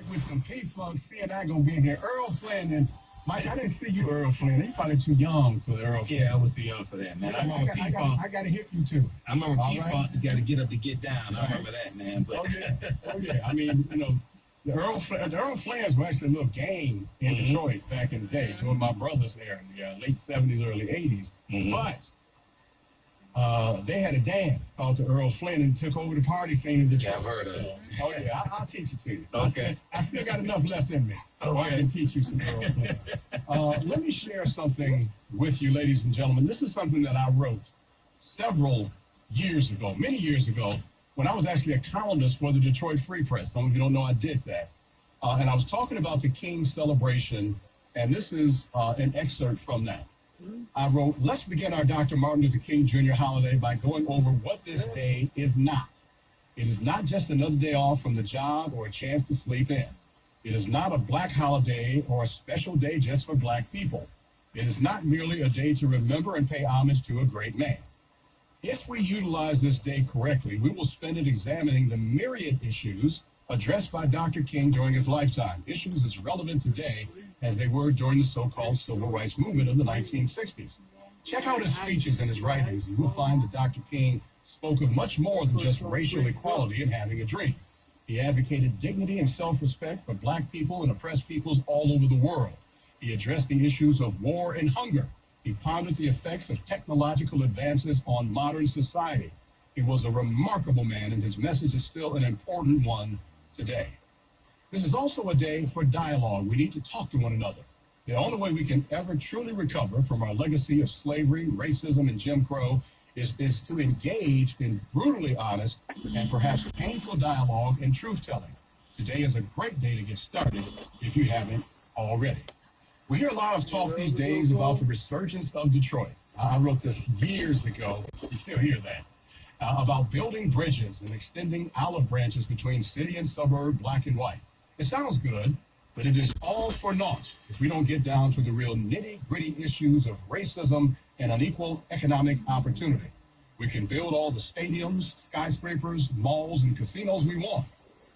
With some P-Funk, C&I gonna be in here. Earl Flynn and Mike, I didn't see you, Earl Flynn. You probably too young for the Earl Flynn. Yeah, I was too young for that, man. I remember P-Funk. I got to hit you too. I remember P-Funk, right? you got to get up to get down. I remember that, man. But Oh, yeah. I mean, the Earl Flynn's were actually a little gang in Detroit back in the day. Two of my brothers there in the late 70s, early 80s. But they had a dance called the Earl Flynn and took over the party scene in Detroit. Yeah, I've heard of it. Oh, yeah, I'll teach it to you. Okay. I still got enough left in me, so I can teach you some Earl Flynn. Let me share something with you, ladies and gentlemen. This is something that I wrote several years ago, many years ago, when I was actually a columnist for the Detroit Free Press. Some of you don't know I did that. And I was talking about the King's celebration, and this is an excerpt from that. I wrote, let's begin our Dr. Martin Luther King Jr. holiday by going over what this day is not. It is not just another day off from the job or a chance to sleep in. It is not a black holiday or a special day just for black people. It is not merely a day to remember and pay homage to a great man. If we utilize this day correctly, we will spend it examining the myriad issues addressed by Dr. King during his lifetime, issues as relevant today as they were during the so-called civil rights movement of the 1960s. Check out his speeches and his writings, and you'll find that Dr. King spoke of much more than just racial equality and having a dream. He advocated dignity and self-respect for black people and oppressed peoples all over the world. He addressed the issues of war and hunger. He pondered the effects of technological advances on modern society. He was a remarkable man, and his message is still an important one today. This is also a day for dialogue. We need to talk to one another. The only way we can ever truly recover from our legacy of slavery, racism, and Jim Crow is to engage in brutally honest and perhaps painful dialogue and truth-telling. Today is a great day to get started if you haven't already. We hear a lot of talk these days about the resurgence of Detroit. I wrote this years ago. You still hear that. About building bridges and extending olive branches between city and suburb, black and white. It sounds good, but it is all for naught if we don't get down to the real nitty-gritty issues of racism and unequal economic opportunity. We can build all the stadiums, skyscrapers, malls, and casinos we want,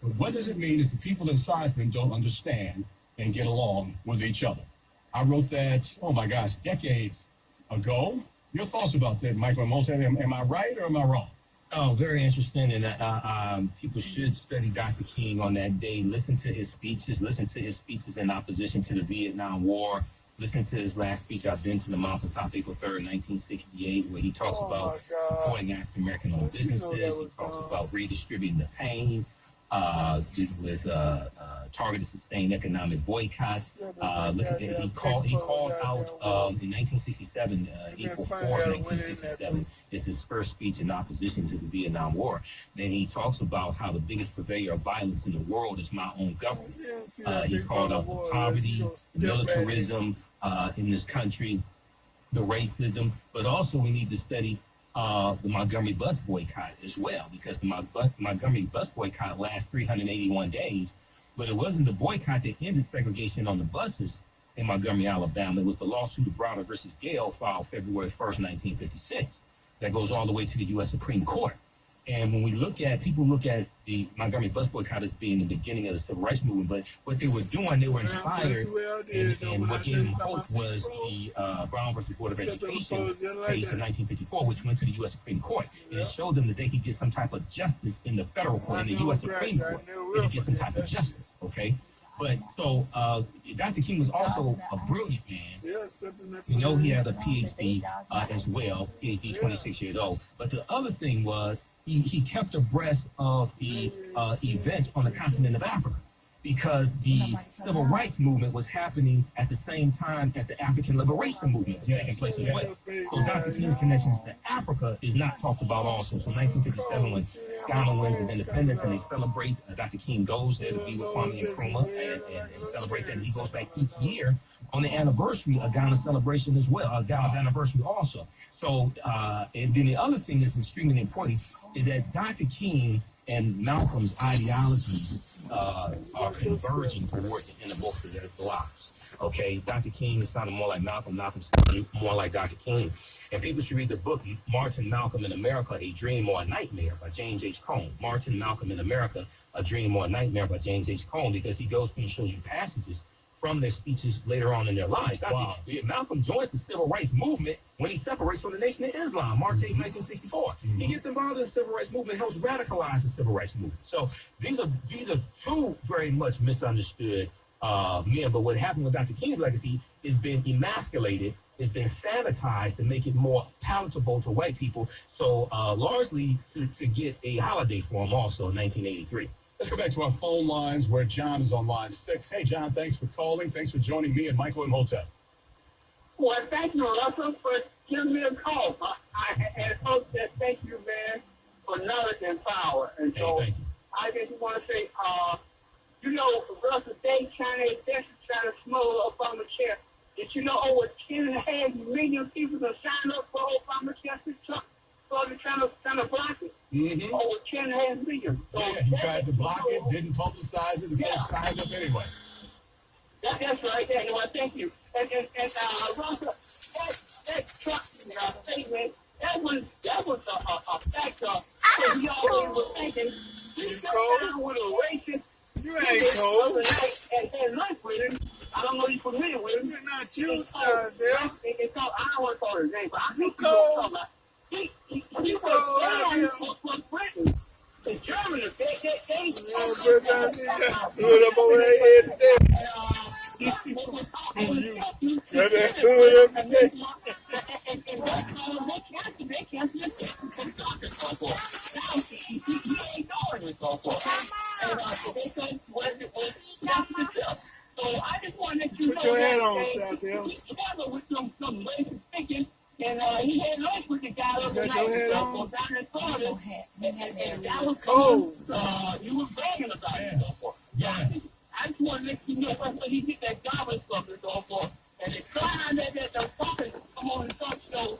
but what does it mean if the people inside them don't understand and get along with each other? I wrote that, oh my gosh, decades ago. Your thoughts about that, Michael Moulton? Am I right or am I wrong? Oh, very interesting. And people should study Dr. King on that day. Listen to his speeches. Listen to his speeches in opposition to the Vietnam War. Listen to his last speech. I've been to the Mount Top April 3rd, 1968, where he talks about supporting African-American-owned businesses. He talks about redistributing the pain. With targeted sustained economic boycotts. He called out in 1967, April 4th, 1967, is his first speech in opposition to the Vietnam War. Then he talks about how the biggest purveyor of violence in the world is my own government. He called out the poverty, the militarism in this country, the racism, but also we need to study the Montgomery bus boycott as well, because the Montgomery bus boycott lasts 381 days, but it wasn't the boycott that ended segregation on the buses in Montgomery, Alabama. It was the lawsuit of Browder versus Gale filed February 1st, 1956, that goes all the way to the U.S. Supreme Court. And when we people look at the Montgomery bus boycott as being the beginning of the civil rights movement, but what they were doing, they were inspired, and what gave them hope was the Brown versus Board of Education case in 1954, which went to the U.S. Supreme Court. And it showed them that they could get some type of justice in the federal court, in the U.S. Supreme Court. They could get some type of justice, okay? But so Dr. King was also a brilliant man. We know he had a PhD as well, PhD, 26 years old. But the other thing was, he kept abreast of the events on the continent of Africa, because the civil rights movement was happening at the same time as the African liberation movement was taking place as well. So Dr. King's connections to Africa is not talked about also. So 1957, when Ghana wins its independence and they celebrate, Dr. King goes there to be with Kwame Nkrumah and celebrate that. And he goes back each year on the anniversary of Ghana's celebration as well, Ghana's anniversary also. So, and then the other thing that's extremely important is that Dr. King and Malcolm's ideologies are converging towards the end of both of their lives. Okay, Dr. King is sounding more like Malcolm, Malcolm sounding more like Dr. King. And people should read the book, Martin, Malcolm in America, A Dream or a Nightmare by James H. Cone. Martin, Malcolm in America, A Dream or a Nightmare by James H. Cone, because he goes through and shows you passages from their speeches later on in their lives. Wow. Malcolm joins the civil rights movement when he separates from the Nation of Islam, March 8, 1964. He gets involved in the civil rights movement, helps radicalize the civil rights movement. So these are two very much misunderstood men. But what happened with Dr. King's legacy is been emasculated, it's been sanitized to make it more palatable to white people. So largely to get a holiday for him also in 1983. Let's go back to our phone lines where John is on line 6. Hey, John, thanks for calling. Thanks for joining me and Michael Imhotep. Well, thank you, Russell, for giving me a call. And folks, thank you, man, for knowledge and power. And so Hey, thank you. I just want to say, Russell, they trying to smuggle Obamacare. Did you know over 10.5 million people have signed up for Obamacare since Trump started trying to block it? Mm-hmm. Over 10.5 million. So Yeah, he tried to block it, didn't publicize it, and folks signed up anyway. That's right there. Well, thank you. And Russell, that Trump statement, that was a factor that he always was thinking. He sat down with a racist. You ain't cold. The other night and had lunch with him. I don't know if you're familiar with him. You're not you, son, Bill. It's called, I don't want to call his name, but I think You cold. he You was cold, down Bill. for Britain. The Germans, they Hood up over their head there. Got that hood up there. Put your head on, Southfield. With some racist thinking, and he had lunch with the guy over got your head on? down in Florida, and that was Cold. he was bragging about it and so forth. Yeah. I just want to let you know that's when he did that garbage stuff and so forth. And it's time that the talking come on the talk show.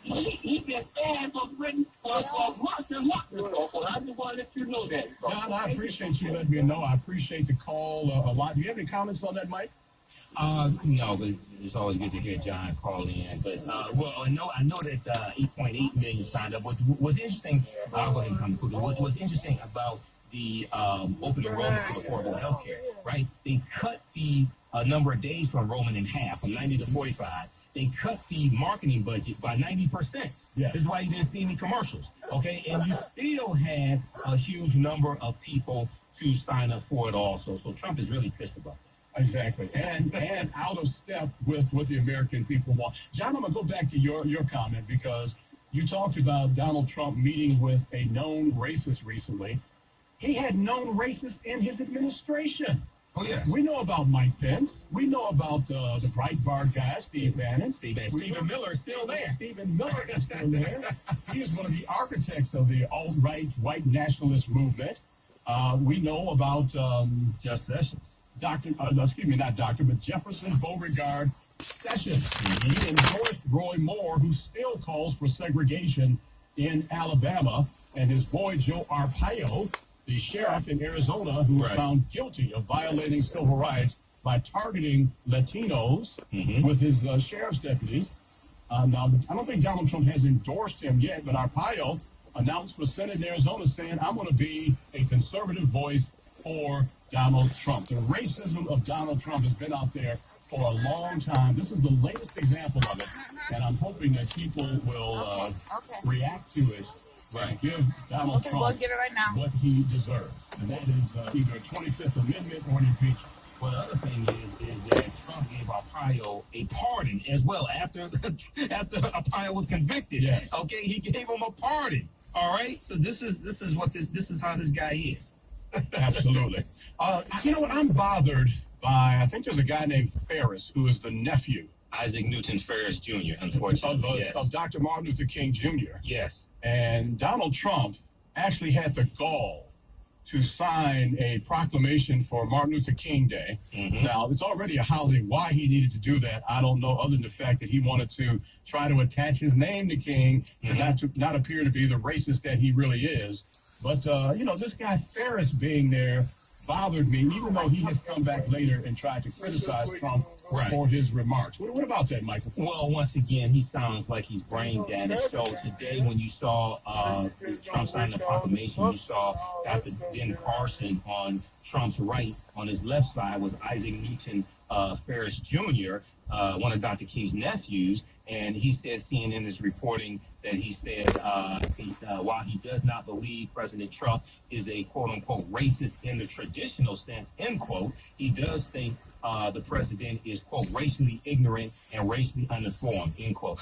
He been banned from Britain for months and months and so forth. I just want to let you know that. John, I appreciate you letting me know. I appreciate the call a lot. Do you have any comments on that, Mike? No, but it's always good to hear John call in. But well, I know that 8.8 million signed up. What's interesting, I'll go ahead and come quickly. What's interesting about the open enrollment for affordable health care, right? They cut the number of days for enrollment in half, from 90 to 45. They cut the marketing budget by 90%. Yeah. This is why you didn't see any commercials, okay? And you still had a huge number of people to sign up for it also. So Trump is really pissed about that. Exactly. And out of step with what the American people want. John, I'm going to go back to your comment because you talked about Donald Trump meeting with a known racist recently. He had known racists in his administration. Oh, yeah. We know about Mike Pence. We know about the Breitbart guy, Steve Bannon. Stephen Miller is still there. Stephen Miller is still there. He is one of the architects of the alt-right white nationalist movement. We know about Jeff Sessions. Jefferson Beauregard Sessions. He endorsed Roy Moore, who still calls for segregation in Alabama, and his boy Joe Arpaio, the sheriff in Arizona, who was found guilty of violating civil rights by targeting Latinos with his sheriff's deputies. Now, I don't think Donald Trump has endorsed him yet, but Arpaio announced for Senate in Arizona saying, I'm going to be a conservative voice for Donald Trump. The racism of Donald Trump has been out there for a long time. This is the latest example of it, and I'm hoping that people will react to it and give Donald Trump we'll get it right now. what he deserves. And that is either a 25th Amendment or an impeachment. Well, the other thing is that Trump gave Arpaio a pardon as well after Arpaio was convicted. Yes. Okay, he gave him a pardon. All right. So this is how this guy is. Absolutely. You know what? I'm bothered by, I think there's a guy named Ferris who is the nephew Isaac Newton Ferris Jr. Unfortunately, yes. of Dr. Martin Luther King Jr. Yes. And Donald Trump actually had the gall to sign a proclamation for Martin Luther King Day. Now, it's already a holiday. Why he needed to do that, I don't know, other than the fact that he wanted to try to attach his name to King to not appear to be the racist that he really is. But, this guy Ferris being there bothered me, even though he has come back later and tried to criticize Trump Right. for his remarks. What about that, Michael? Well, once again, he sounds like he's brain damaged. So today, when you saw Trump sign the proclamation, you saw Dr. Ben Carson on Trump's right. On his left side was Isaac Newton Ferris Jr., one of Dr. King's nephews. And he said, CNN is reporting that he said, while he does not believe President Trump is a quote-unquote racist in the traditional sense, end quote, he does think the president is, quote, racially ignorant and racially uninformed, end quote.